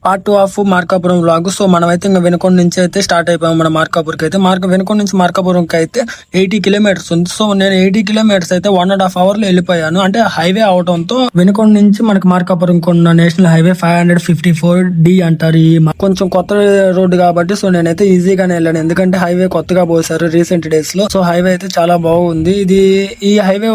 Part 2 of Markapuram vlog. So మనమైతే ఇంకా వెనుకొండ నుంచి అయితే స్టార్ట్ అయిపోయాం మన మార్కాపూర్కి అయితే. వెనుకొండ నుంచి మార్కాపురంకి అయితే 80 కిలోమీటర్స్ ఉంది. సో నేను 80 కిలోమీటర్స్ అయితే 1.5 hours లో వెళ్ళిపోయాను. అంటే హైవే అవడంతో వెనుకొండ నుంచి మనకి మార్కాపురం కొన్న నేషనల్ హైవే 554D అంటారు. ఈ కొంచెం కొత్త రోడ్డు కాబట్టి సో నేనైతే ఈజీగానే వెళ్ళాను, ఎందుకంటే హైవే కొత్తగా పోసారు రీసెంట్ డేస్ లో. సో హైవే అయితే చాలా బాగుంది. ఈ హైవే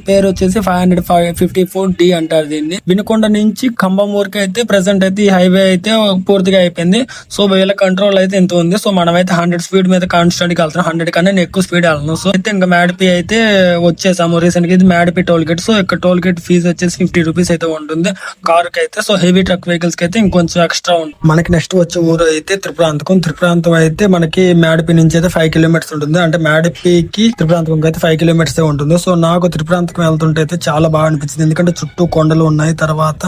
పేరు వచ్చేసి 554D అంటారు దీన్ని. వినుకొండ నుంచి ఖమ్మం వరకు అయితే ప్రెసెంట్ అయితే ఈ హైవే అయితే పూర్తిగా అయిపోయింది. సో వీళ్ళ కంట్రోల్ అయితే ఎంత ఉంది. సో మనమైతే 100 స్పీడ్ మీద కాన్స్టెంట్ గా వెళ్తున్నాం. 100 కన్నా నేను ఎక్కువ స్పీడ్ వెళ్తాను. సో అయితే ఇంకా మ్యాడ్పి అయితే వచ్చేసాము రీసెంట్ గా. ఇది మ్యాడ్పి టోల్ గేట్. సో ఇక్కడ టోల్ గేట్ ఫీజు వచ్చేసి 50 రూపీస్ అయితే ఉంటుంది కార్ కి అయితే. సో హెవీ ట్రక్ వెహికల్స్ కి అయితే ఇంకొంచెం ఎక్స్ట్రా ఉంటుంది. మనకి నెక్స్ట్ వచ్చే ఊరు అయితే త్రిపురాంతకం అయితే మనకి మ్యాడ్పి నుంచి అయితే 5 కిలోమీటర్స్ ఉంటుంది. అంటే మ్యాడ్పికి త్రిపురాంతకం అయితే 5 కిలోమీటర్స్ ఉంటుంది. సో నాకు త్రిపురాంతకం వెళ్తుంటే అయితే చాలా బాగా అనిపించింది, ఎందుకంటే చుట్టూ కొండలు ఉన్నాయి. తర్వాత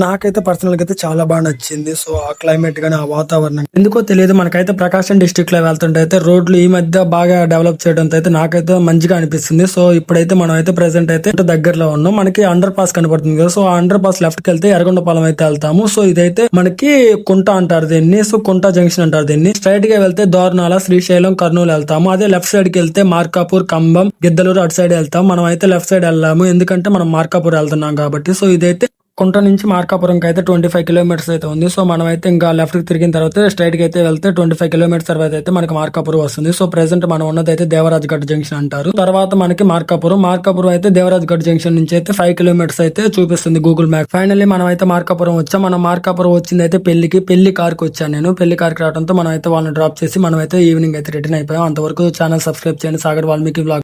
నాకైతే పర్సనల్ గా అయితే చాలా బాగా నచ్చింది. సో ఆ క్లైమేట్ గానీ ఆ వాతావరణం ఎందుకో తెలియదు. మనకైతే ప్రకాశం డిస్ట్రిక్ట్ లో వెళ్తుంటే అయితే రోడ్లు ఈ మధ్య బాగా డెవలప్ చేయడంతో అయితే నాకైతే మంచిగా అనిపిస్తుంది. సో ఇప్పుడైతే మనం అయితే ప్రెసెంట్ అయితే దగ్గరలో ఉన్నాం. మనకి అండర్ పాస్ కనపడుతుంది కదా. సో ఆ అండర్ పాస్ లెఫ్ట్ కి వెళ్తే ఎర్రగొండపాలెం అయితే వెళ్తాము. సో ఇదైతే మనకి కుంట అంటారు దీన్ని. సో కుంట జంక్షన్ అంటారు దీన్ని. స్ట్రైట్ గా వెళ్తే దోర్నాల, శ్రీశైలం, కర్నూలు వెళ్తాము. అదే లెఫ్ట్ సైడ్ కి వెళ్తే మార్కాపూర్, కంబం, గిద్దలూరు అటు సైడ్ వెళ్తాం. మనం అయితే లెఫ్ట్ సైడ్ వెళ్ళాము, ఎందుకంటే మనం మార్కాపూర్ వెళ్తున్నాం కాబట్టి. సో ఇదైతే కుంట నుంచి మార్కాపురంకి అయితే 25 కిలోమీటర్స్ అయితే ఉంది. సో మనం అయితే ఇంకా లెఫ్ట్ కి తిరిగిన తర్వాత స్ట్రైట్ కి అయితే వెళ్తే 25 కిలోమీటర్స్ తర్వాత అయితే మనకి మార్కాపురం వస్తుంది. సో ప్రెసెంట్ మనం ఉన్నది అయితే దేవరాజ్ గఢ్ జంక్షన్ అంటారు. తర్వాత మనకి మార్కాపురం అయితే దేవరాజ్ గఢ్ జంక్షన్ నుంచి అయితే 5 కిలోమీటర్స్ అయితే చూపిస్తుంది గూగుల్ మ్యాప్. ఫైనల్లీ మనం అయితే మార్కాపురం వచ్చాం. మనం మార్కాపురం వచ్చింది అయితే పెళ్లి కార్ కి వచ్చాను నేను. పెళ్లి కార్ కి రావడంతో మనం అయితే వాళ్ళని డ్రాప్ చేసి మనం అయితే ఈవినింగ్ అయితే రిటర్న్ అయిపోయాం. అంతవరకు ఛానల్ సబ్స్క్రైబ్ చేయండి. సాగర్ వాల్మీకి వ్లాగ్.